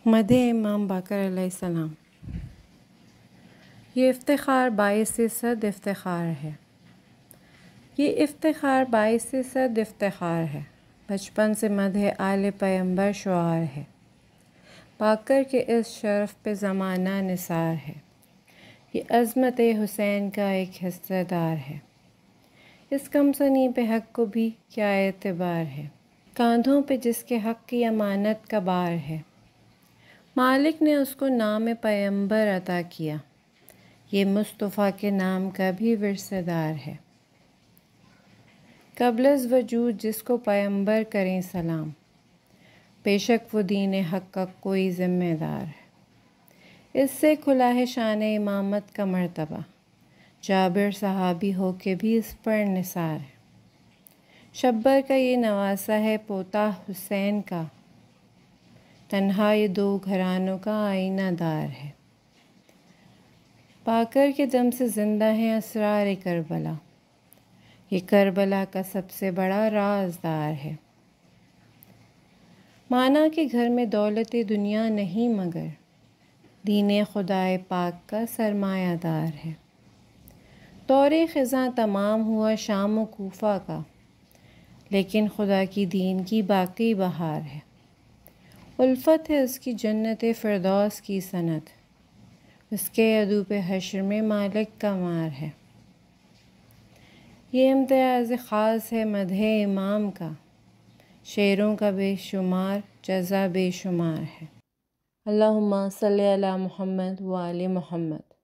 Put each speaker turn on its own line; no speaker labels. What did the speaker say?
مدح امام باقر علیہ السلام۔ یہ افتخار باعث صد افتخار ہے، یہ افتخار باعث صد افتخار ہے، بچپن سے مدح آل پیمبر شعار ہے، باقر کے اس شرف پہ زمانہ نثار ہے، یہ عظمت حسین کا ایک حصہ دار ہے، اس کم سنی پہ حق کو بھی کیا اعتبار ہے، کاندھوں پہ جس کے حق کی امانت کا بار ہے، مالک نے اس کو نام پیمبر عطا کیا، یہ مصطفیٰ کے نام کا بھی ورثہ دار ہے، قبل از وجود جس کو پیمبر کریں سلام، بے شک وہ دین حق کا کوئی ذمہ دار ہے، اس سے کھلا ہے شان امامت کا مرتبہ، جابر صحابی ہو کے بھی اس پر نثار ہے، شبر کا یہ نواسہ ہے پوتا حسین کا، تنہا یہ دو گھرانوں کا آئینہ دار ہے، باقر کے دم سے زندہ ہیں اسرار کربلا، یہ کربلا کا سب سے بڑا رازدار ہے، مانا کہ گھر میں دولت دنیا نہیں مگر دین خدائے پاک کا سرمایہ دار ہے، دور خزاں تمام ہوا شام و کوفہ کا، لیکن خدا کی دین کی باقی بہار ہے، الفت ہے اس کی جنت فردوس کی سند، اس کے عدو پہ حشر میں مالک کا مار ہے، یہ امتیاز خاص ہے مدح امام کا، شعروں کا بے شمار جزا بے شمار ہے، اللہم صلی علی محمد و آل محمد۔